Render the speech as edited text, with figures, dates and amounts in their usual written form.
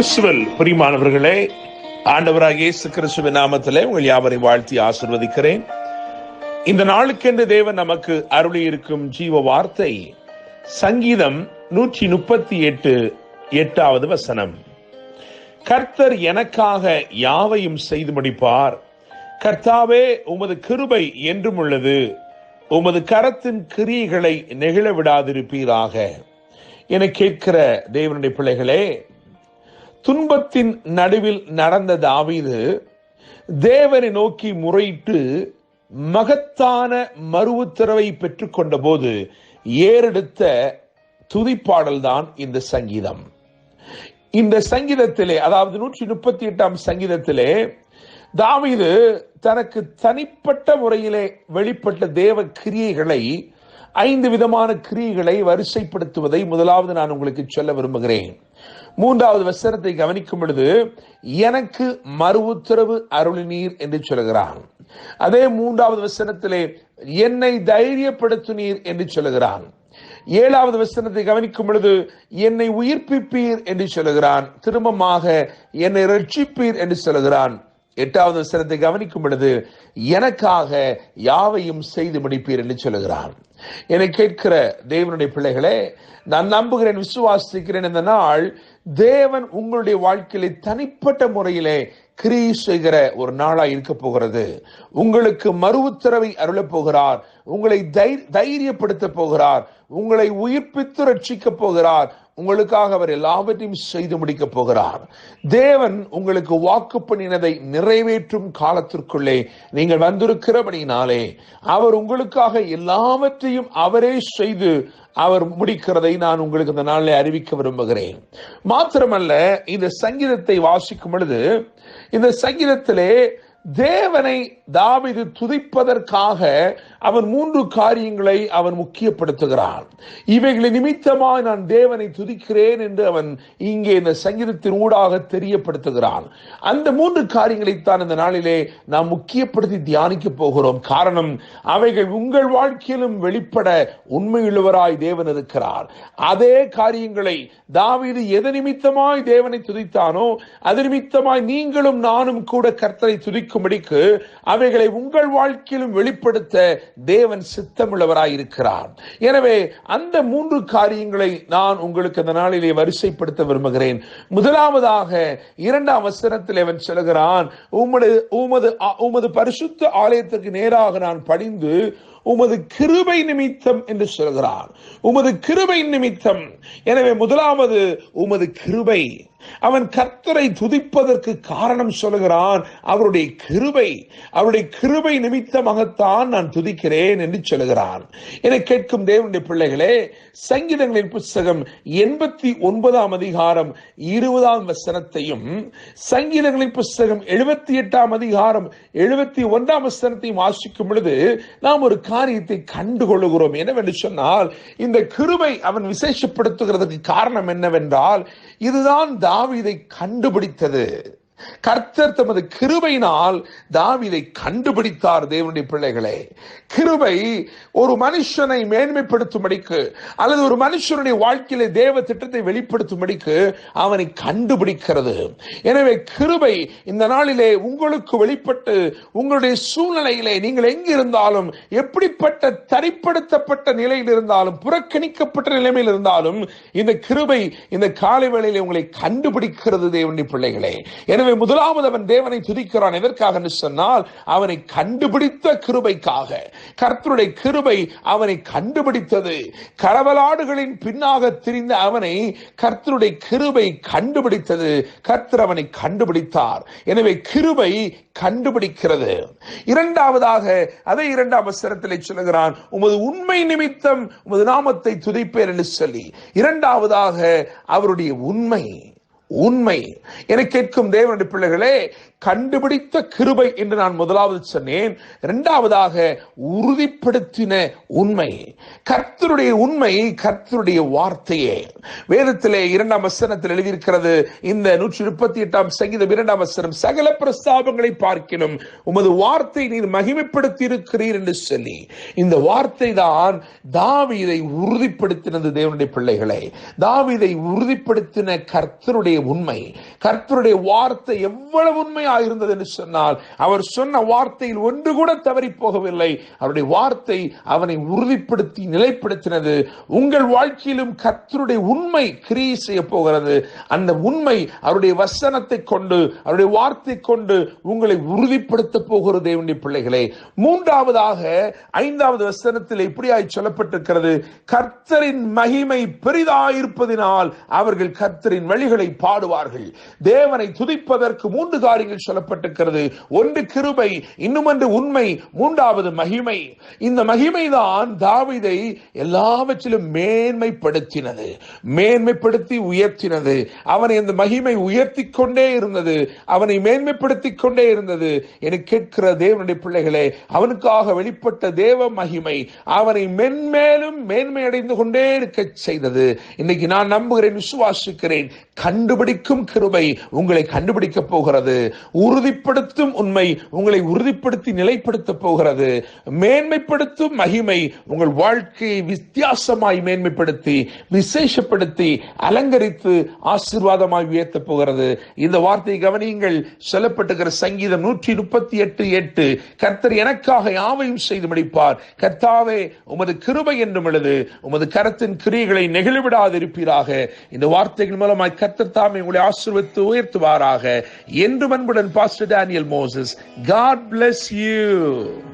கிறிஸ்துவில் பிரியமானவர்களே, ஆண்டவராகிய இயேசு கிறிஸ்துவின் நாமத்திலே உங்கள் யாவரையும் வாழ்த்தி ஆசீர்வதிக்கிறேன். இந்த நாளுக்கென்று தேவன் நமக்கு அருளி இருக்கும் ஜீவ வார்த்தை சங்கீதம் 138 8வது வசனம். கர்த்தர் எனக்காக யாவையும் செய்து முடிப்பார். கர்த்தாவே, உமது கிருபை என்றும் உள்ளது. உமது கரத்தின் கிரியைகளை நெகிழ விடாதிருப்பீராக. என கேட்கிற தேவனுடைய பிள்ளைகளே, துன்பத்தின் நடுவில் நடந்த தாவீது தேவனை நோக்கி முறையிட்டு மகத்தான மறு உத்தரவை பெற்றுக்கொண்ட போது ஏறெடுத்த துதிப்பாடல் தான் இந்த சங்கீதம். இந்த சங்கீதத்திலே, அதாவது 138ஆம் சங்கீதத்திலே தாவீது தனக்கு தனிப்பட்ட முறையிலே வெளிப்பட்ட தேவ கிரியைகளை 5 விதமான கிரியைகளை வரிசைப்படுத்துவதை முதலாவது நான் உங்களுக்கு சொல்ல விரும்புகிறேன். 3வது வசனத்தை கவனிக்கும் பொழுது எனக்கு மறு உத்தரவு அருளினீர் என்று சொல்கிறான். அதே 3வது வசனத்திலே என்னை தைரியப்படுத்தினீர் என்று சொல்கிறான். 7வது வசனத்தை கவனிக்கும் பொழுது என்னை உயிர்ப்பிப்பீர் என்று சொல்கிறான். திரும்பமாக என்னை ரட்சிப்பீர் என்று சொல்கிறான். 8வது வசனத்தை கவனிக்கும் பொழுது எனக்காக யாவையும் செய்து முடிப்பீர் என்று சொல்கிறான். என்னை கேட்கிற தேவனுடைய பிள்ளைகளே, நான் நம்புகிறேன், விசுவாசிக்கிறேன், இந்த நாள் தேவன் உங்களுடைய வாழ்க்கையிலே தனிப்பட்ட முறையிலே கிரியை செய்கிற ஒரு நாளா இருக்க போகிறது. உங்களுக்கு மறு உத்தரவை அருளப் போகிறார். உங்களை தைரியப்படுத்த போகிறார். உங்களை உயிர்ப்பித்து ரட்சிக்க போகிறார். உங்களுக்காக அவர் எல்லாவற்றையும் செய்து முடிக்க போகிறார். தேவன் உங்களுக்கு வாக்கு பண்ணினதை நிறைவேற்றும் காலத்திற்குள்ளே நீங்கள் வந்திருக்கிறபடினாலே அவர் உங்களுக்காக எல்லாவற்றையும் அவரே செய்து அவர் முடிக்கிறதை நான் உங்களுக்கு இந்த நாளில் அறிவிக்க விரும்புகிறேன். மாத்திரமல்ல, இந்த சங்கீதத்தை வாசிக்கும் பொழுது இந்த சங்கீதத்திலே தேவனை தாவீது துதிப்பதற்காக அவன் 3 காரியங்களை அவன் முக்கியப்படுத்துகிறான். இவைகளை நிமித்தமாக நான் தேவனை துதிக்கிறேன் என்று அவன் இங்கே இந்த சங்கீதத்தின் ஊடாக தெரியப்படுத்துகிறான். அந்த 3 காரியங்களைத்தான் இந்த நாளிலே நாம் முக்கியப்படுத்தி தியானிக்க போகிறோம். காரணம், அவைகள் உங்கள் வாழ்க்கையிலும் வெளிப்பட உண்மையுள்ளவராய் தேவன் இருக்கிறார். அதே காரியங்களை தாவீது எது நிமித்தமாய் தேவனை துதித்தானோ அது நிமித்தமாய் நீங்களும் நானும் கூட கர்த்தரை துதிக்கும்படிக்கு அவைகளை உங்கள் வாழ்க்கையிலும் வெளிப்படுத்த தேவன் சித்தமுள்ளவராய் இருக்கிறார். எனவே அந்த 3 காரியங்களை நான் உங்களுக்கு இந்த நாளிலே வரிசைப்படுத்த விரும்புகிறேன். முதலாவதாக 2ஆம் வசனத்தில் அவன் சொல்கிறான், உமது பரிசுத்த ஆலயத்திற்கு நேராக நான் பணிந்து உமது கிருபை நிமித்தம் என்று சொல்கிறார். உமது கிருபை நிமித்தம். எனவே முதலாவது உமது கிருபை. அவன் கர்த்தரை துதிப்பதற்கு காரணம் சொல்கிறான், அவருடைய கிருபை. அவருடைய கிருபை நிமித்தமாகத்தான் நான் துதிக்கிறேன் என்று சொல்கிறான். என கேட்கும் தேவனுடைய பிள்ளைகளே, சங்கீதங்களின் புத்தகம் 89ஆம் அதிகாரம் 20ஆம் வசனத்தையும் சங்கீதங்களின் புத்தகம் 78ஆம் அதிகாரம் 71ஆம் வசனத்தையும் வாசிக்கும் பொழுது நாம் ஒரு காரியத்தை கண்டுகொள்ளுகிறோம். என்னவென்று சொன்னால், இந்த கிருபை அவன் விசேஷப்படுத்துகிறதுக்கு காரணம் என்னவென்றால், இதுதான் தாவீதை கண்டுபிடித்தது. கர்த்தர் தமது கிருபையினால் தாவீதை கண்டுபிடித்தார். தேவனுடைய பிள்ளைகளே, கிருபை ஒரு மனுஷனை மேன்மைப்படுத்தும்படிக்கு அல்லது ஒரு மனுஷனுடைய வாழ்க்கையிலே தேவ திட்டத்தை வெளிப்படுத்தும்படிக்கு அவனை கண்டுபிடிக்கிறது. எனவே கிருபை இந்த நாளிலே உங்களுக்கு வெளிப்பட்டு உங்களுடைய சூழ்நிலையிலே நீங்கள் எங்கிருந்தாலும், எப்படிப்பட்ட தரிப்படுத்தப்பட்ட நிலையில் இருந்தாலும், புறக்கணிக்கப்பட்ட நிலைமையில் இருந்தாலும், இந்த கிருபை இந்த காலை வேளையிலே உங்களை கண்டுபிடிக்கிறது. தேவனுடைய பிள்ளைகளே, எனவே முதலாவது அவன் தேவனை துதிக்கிறான். எதற்காக என்று சொன்னால், அவனை கண்டுபிடித்த கிருபைக்காக. கர்த்தருடைய கிருபை அவனை கண்டுபிடித்தது. கரவலாடுகளின் பின்னாக திரிந்த அவனை கர்த்தருடைய கிருபை கண்டுபிடித்தது. கர்த்தர் அவனை கண்டுபிடித்தார். எனவே கிருபை கண்டுபிடிக்கிறது. இரண்டாவதாக அதே 2ஆம் வசனத்திலே சொல்லுகிறான், உமது உண்மை நிமித்தம் உமது நாமத்தை துதிப்பேன் என்று சொல்லி. இரண்டாவதாக அவருடைய உண்மை. என கேட்கும் தேவனுடைய பிள்ளைகளே, கண்டுபிடித்த கிருபை என்று நான் முதலாவது சொன்னேன். இரண்டாவதாக உறுதிப்படுத்தின உண்மை. கர்த்தருடைய உண்மை, கர்த்தருடைய வார்த்தையே. வேதத்திலே 2ஆம் வசனத்தில் எழுதியிருக்கிறது, இந்த 138ஆம் சங்கீதம் 2ஆம் வசனம், சகல பிரஸ்தாபங்களை பார்க்கிலும் உமது வார்த்தை நீர் மகிமைப்படுத்தி இருக்கிறீர் என்று சொல்லி. இந்த வார்த்தை தான் தாவீதை உறுதிப்படுத்தினது. தேவனுடைய பிள்ளைகளை, தாவீதை உறுதிப்படுத்தின கர்த்தருடைய உண்மை. கர்த்தருடைய வார்த்தை எவ்வளவு உண்மையாக இருந்தது என்று சொன்னால், அவர் சொன்ன வார்த்தையில் ஒன்று கூட தவறி போகவில்லை. அவருடைய வார்த்தை அவனை உறுதிப்படுத்தி நிலைப்படுத்தினது. உங்கள் வாழ்க்கையிலும் கர்த்தருடைய உண்மை கிரியை செய்ய போகிறது. அந்த உண்மை அவருடைய வசனத்தை கொண்டு, அவருடைய வார்த்தை கொண்டு உங்களை உறுதிப்படுத்த போகிற தேவனுடைய பிள்ளைகளே. மூன்றாவதாக 5வது வசனத்தில் இப்படியாய் சொல்லப்பட்டிருக்கிறது, கர்த்தரின் மகிமை பெரிதாயிருப்பதினால் அவர்கள் கர்த்தரின் வழிகளை பாடுவார்கள். தேவனை துதிப்பதற்கு 3 காரியங்கள் சொல்லப்பட்டிருக்கிறது. ஒன்று கிருபை, இன்னுமொன்று உண்மை, 3வது மகிமை. இந்த மகிமைதான் தாவீதை எல்லாவற்றிலும் மேன்மைப்படுத்தினது, மேன்மைப்படுத்தி உயர்த்தினது. அவனை அந்த மகிமை உயர்த்தி கொண்டே இருந்தது, அவனை மேன்மைப்படுத்தி கொண்டே இருந்தது. என கேட்கிற தேவனுடைய பிள்ளைகளே, அவனுக்காக வெளிப்பட்ட தேவ மகிமை அவனை மென்மேலும் மேன்மை அடைந்து கொண்டே இருக்க செய்தது. இன்னைக்கு நான் நம்புகிறேன், விசுவாசிக்கிறேன், கண்டுபிடிக்கும் கிருபை உங்களை கண்டுபிடிக்க போகிறது. உறுதிப்படுத்தும் உண்மை உங்களை உறுதிப்படுத்தி நிலைப்படுத்த போகிறது. மேன்மைப்படுத்தும் மகிமை உங்கள் வாழ்க்கையை வித்தியாசமாய் மேன்மைப்படுத்தி விசேஷப்படுத்தி அலங்கரித்து ஆசீர்வாதமாய் உயர்த்த போகிறது. இந்த வார்த்தையை கவனியுங்கள். சொல்லப்பட்டிருக்கிற சங்கீதம் 138:8, கர்த்தர் எனக்காக யாவையும் செய்து முடிப்பார். கர்த்தாவே, உமது கிருபை என்றும் எழுது, உமது கரத்தின் கிரியைகளை நெகிழ்விடாது இருப்பீராக. இந்த வார்த்தைகள் மூலமாய் கர்த்தர் தாமே உங்களை ஆசீர்வதித்து உயர்த்துவாராக. என்று அன்புடன் pastor Daniel Moses. God bless you.